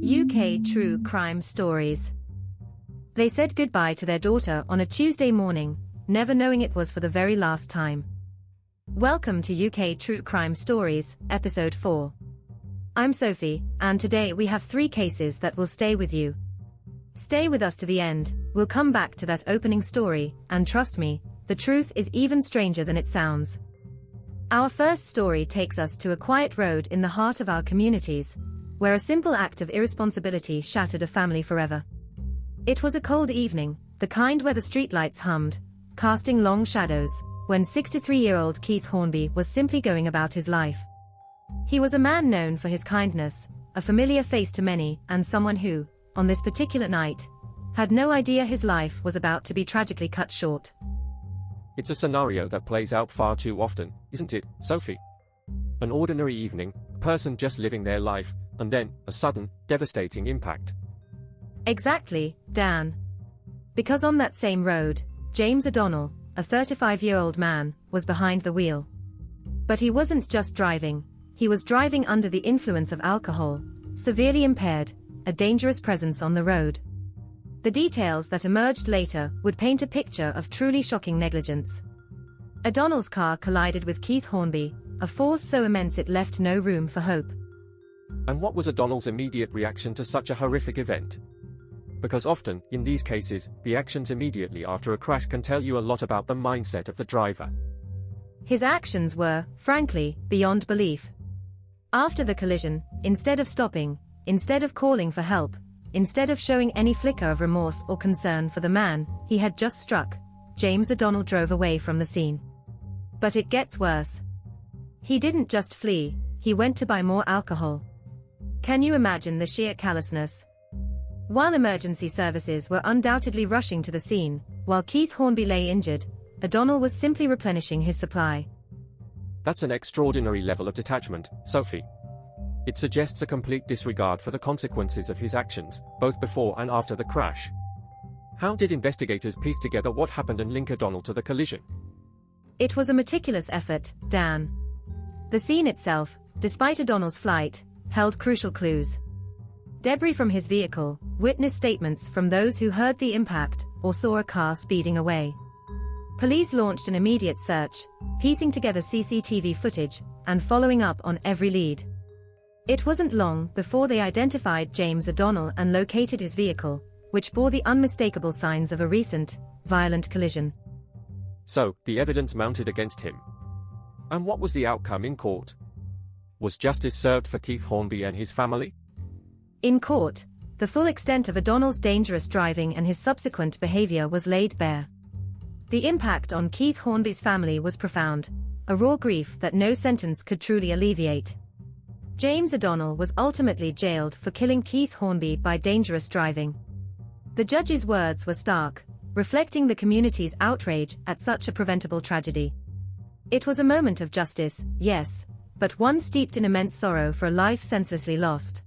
UK true crime stories. They said goodbye to their daughter on a Tuesday morning, never knowing it was for the very last time. Welcome to UK True Crime Stories, Episode 4. I'm Sophie, and today we have 3 cases that will stay with you. Stay with us to the end, we'll come back to that opening story, and trust me, the truth is even stranger than it sounds. Our first story takes us to a quiet road in the heart of our communities, where a simple act of irresponsibility shattered a family forever. It was a cold evening, the kind where the streetlights hummed, casting long shadows, when 63-year-old Keith Hornby was simply going about his life. He was a man known for his kindness, a familiar face to many, and someone who, on this particular night, had no idea his life was about to be tragically cut short. It's a scenario that plays out far too often, isn't it, Sophie? An ordinary evening, a person just living their life, and then, a sudden, devastating impact. Exactly, Dan. Because on that same road, James O'Donnell, a 35-year-old man, was behind the wheel. But he wasn't just driving, he was driving under the influence of alcohol, severely impaired, a dangerous presence on the road. The details that emerged later would paint a picture of truly shocking negligence. O'Donnell's car collided with Keith Hornby, a force so immense it left no room for hope. And what was O'Donnell's immediate reaction to such a horrific event? Because often, in these cases, the actions immediately after a crash can tell you a lot about the mindset of the driver. His actions were, frankly, beyond belief. After the collision, instead of stopping, instead of calling for help, instead of showing any flicker of remorse or concern for the man he had just struck, James O'Donnell drove away from the scene. But it gets worse. He didn't just flee, he went to buy more alcohol. Can you imagine the sheer callousness? While emergency services were undoubtedly rushing to the scene, while Keith Hornby lay injured, O'Donnell was simply replenishing his supply. That's an extraordinary level of detachment, Sophie. It suggests a complete disregard for the consequences of his actions, both before and after the crash. How did investigators piece together what happened and link O'Donnell to the collision? It was a meticulous effort, Dan. The scene itself, despite O'Donnell's flight, held crucial clues. Debris from his vehicle, witness statements from those who heard the impact or saw a car speeding away. Police launched an immediate search, piecing together CCTV footage and following up on every lead. It wasn't long before they identified James O'Donnell and located his vehicle, which bore the unmistakable signs of a recent, violent collision. So, the evidence mounted against him. And what was the outcome in court? Was justice served for Keith Hornby and his family? In court, the full extent of O'Donnell's dangerous driving and his subsequent behavior was laid bare. The impact on Keith Hornby's family was profound, a raw grief that no sentence could truly alleviate. James O'Donnell was ultimately jailed for killing Keith Hornby by dangerous driving. The judge's words were stark, reflecting the community's outrage at such a preventable tragedy. It was a moment of justice, yes, but one steeped in immense sorrow for a life senselessly lost.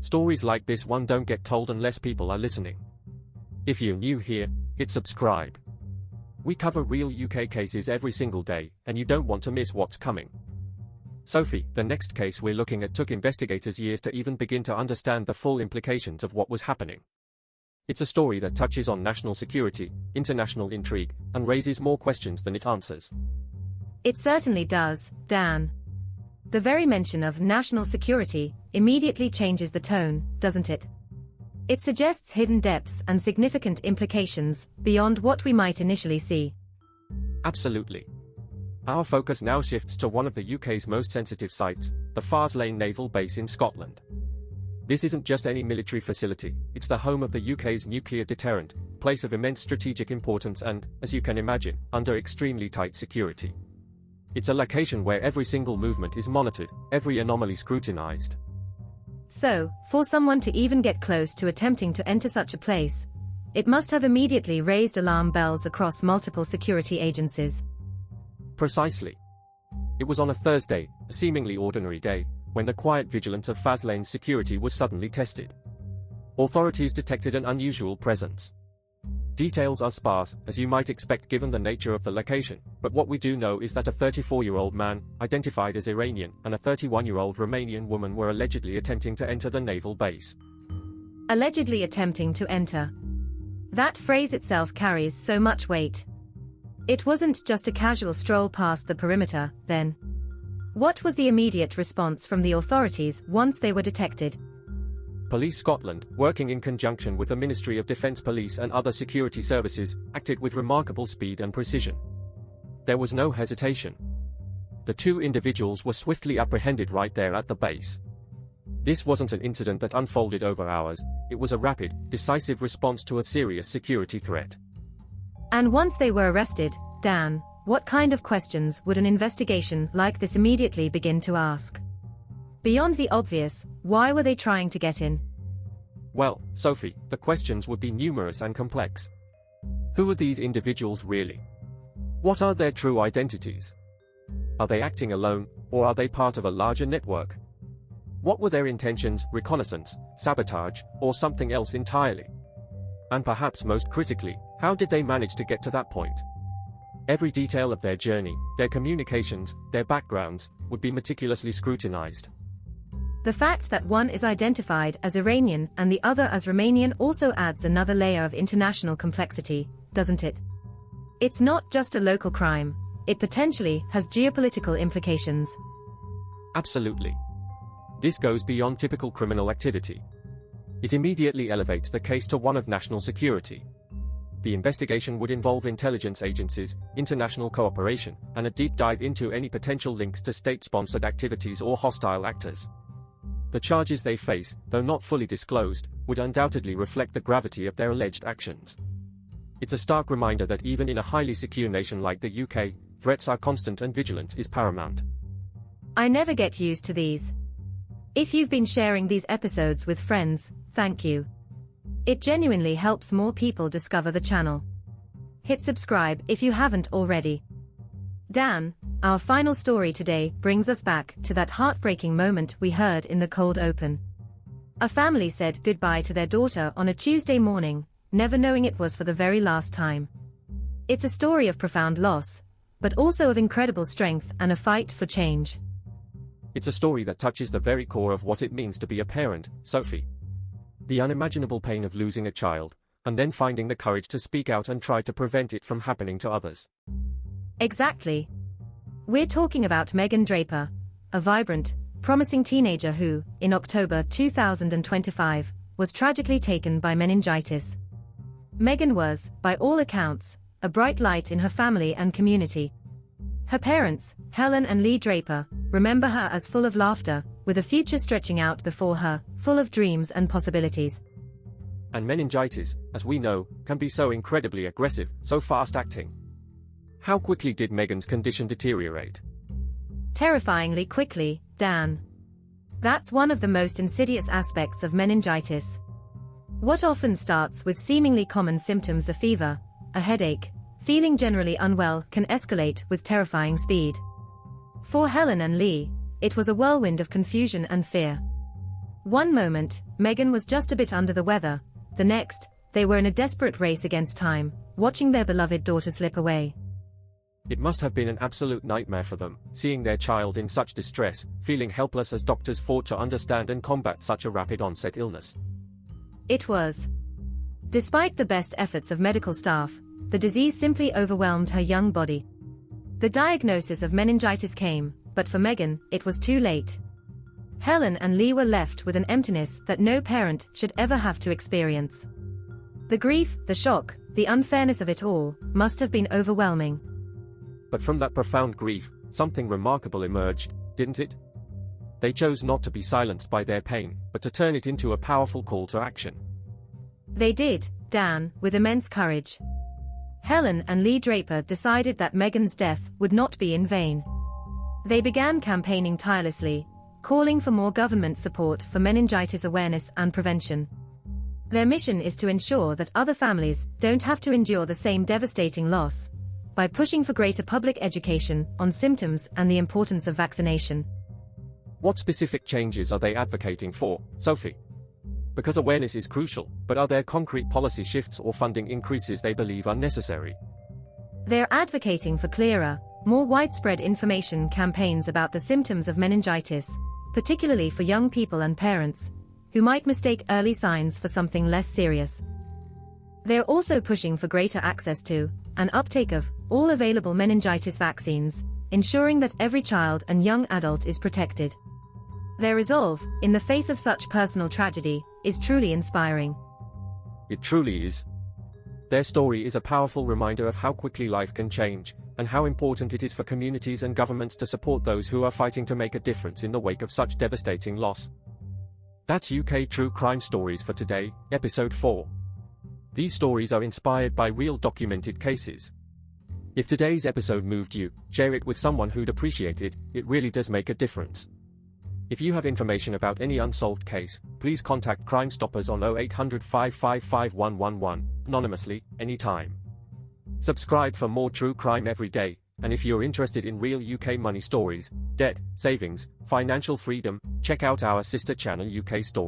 Stories like this one don't get told unless people are listening. If you're new here, hit subscribe. We cover real UK cases every single day, and you don't want to miss what's coming. Sophie, the next case we're looking at took investigators years to even begin to understand the full implications of what was happening. It's a story that touches on national security, international intrigue, and raises more questions than it answers. It certainly does, Dan. The very mention of national security immediately changes the tone, doesn't it? It suggests hidden depths and significant implications beyond what we might initially see. Absolutely. Our focus now shifts to one of the UK's most sensitive sites, the Faslane naval base in Scotland. This isn't just any military facility, it's the home of the UK's nuclear deterrent, place of immense strategic importance and, as you can imagine, under extremely tight security. It's a location where every single movement is monitored, every anomaly scrutinized. So, for someone to even get close to attempting to enter such a place, it must have immediately raised alarm bells across multiple security agencies. Precisely. It was on a Thursday, a seemingly ordinary day, when the quiet vigilance of Faslane's security was suddenly tested. Authorities detected an unusual presence. Details are sparse, as you might expect given the nature of the location, but what we do know is that a 34-year-old man, identified as Iranian, and a 31-year-old Romanian woman were allegedly attempting to enter the naval base. Allegedly attempting to enter. That phrase itself carries so much weight. It wasn't just a casual stroll past the perimeter, then. What was the immediate response from the authorities once they were detected? Police Scotland, working in conjunction with the Ministry of Defence Police and other security services, acted with remarkable speed and precision. There was no hesitation. The two individuals were swiftly apprehended right there at the base. This wasn't an incident that unfolded over hours, it was a rapid, decisive response to a serious security threat. And once they were arrested, Dan, what kind of questions would an investigation like this immediately begin to ask? Beyond the obvious, why were they trying to get in? Well, Sophie, the questions would be numerous and complex. Who are these individuals really? What are their true identities? Are they acting alone, or are they part of a larger network? What were their intentions, reconnaissance, sabotage, or something else entirely? And perhaps most critically, how did they manage to get to that point? Every detail of their journey, their communications, their backgrounds, would be meticulously scrutinized. The fact that one is identified as Iranian and the other as Romanian also adds another layer of international complexity, doesn't it? It's not just a local crime, it potentially has geopolitical implications. Absolutely. This goes beyond typical criminal activity. It immediately elevates the case to one of national security. The investigation would involve intelligence agencies, international cooperation, and a deep dive into any potential links to state-sponsored activities or hostile actors. The charges they face, though not fully disclosed, would undoubtedly reflect the gravity of their alleged actions. It's a stark reminder that even in a highly secure nation like the UK, threats are constant and vigilance is paramount. I never get used to these. If you've been sharing these episodes with friends, thank you. It genuinely helps more people discover the channel. Hit subscribe if you haven't already. Dan, our final story today brings us back to that heartbreaking moment we heard in the cold open. A family said goodbye to their daughter on a Tuesday morning, never knowing it was for the very last time. It's a story of profound loss, but also of incredible strength and a fight for change. It's a story that touches the very core of what it means to be a parent, Sophie. The unimaginable pain of losing a child, and then finding the courage to speak out and try to prevent it from happening to others. Exactly. We're talking about Megan Draper, a vibrant, promising teenager who, in October 2025, was tragically taken by meningitis. Megan was, by all accounts, a bright light in her family and community. Her parents, Helen and Lee Draper, remember her as full of laughter, with a future stretching out before her, full of dreams and possibilities. And meningitis, as we know, can be so incredibly aggressive, so fast-acting. How quickly did Megan's condition deteriorate? Terrifyingly quickly, Dan. That's one of the most insidious aspects of meningitis. What often starts with seemingly common symptoms of fever, a headache, feeling generally unwell can escalate with terrifying speed. For Helen and Lee, it was a whirlwind of confusion and fear. One moment, Megan was just a bit under the weather, the next, they were in a desperate race against time, watching their beloved daughter slip away. It must have been an absolute nightmare for them, seeing their child in such distress, feeling helpless as doctors fought to understand and combat such a rapid onset illness. It was. Despite the best efforts of medical staff, the disease simply overwhelmed her young body. The diagnosis of meningitis came, but for Megan, it was too late. Helen and Lee were left with an emptiness that no parent should ever have to experience. The grief, the shock, the unfairness of it all, must have been overwhelming. But from that profound grief, something remarkable emerged, didn't it? They chose not to be silenced by their pain, but to turn it into a powerful call to action. They did, Dan, with immense courage. Helen and Lee Draper decided that Megan's death would not be in vain. They began campaigning tirelessly, calling for more government support for meningitis awareness and prevention. Their mission is to ensure that other families don't have to endure the same devastating loss, by pushing for greater public education on symptoms and the importance of vaccination. What specific changes are they advocating for, Sophie? Because awareness is crucial, but are there concrete policy shifts or funding increases they believe are necessary? They're advocating for clearer, more widespread information campaigns about the symptoms of meningitis, particularly for young people and parents, who might mistake early signs for something less serious. They're also pushing for greater access to, and uptake of, all available meningitis vaccines, ensuring that every child and young adult is protected. Their resolve, in the face of such personal tragedy, is truly inspiring. It truly is. Their story is a powerful reminder of how quickly life can change, and how important it is for communities and governments to support those who are fighting to make a difference in the wake of such devastating loss. That's UK True Crime Stories for today, Episode 4. These stories are inspired by real documented cases. If today's episode moved you, share it with someone who'd appreciate it. It really does make a difference. If you have information about any unsolved case, please contact Crime Stoppers on 0800 555 111, anonymously, anytime. Subscribe for more true crime every day, and if you're interested in real UK money stories, debt, savings, financial freedom, check out our sister channel UK Stories.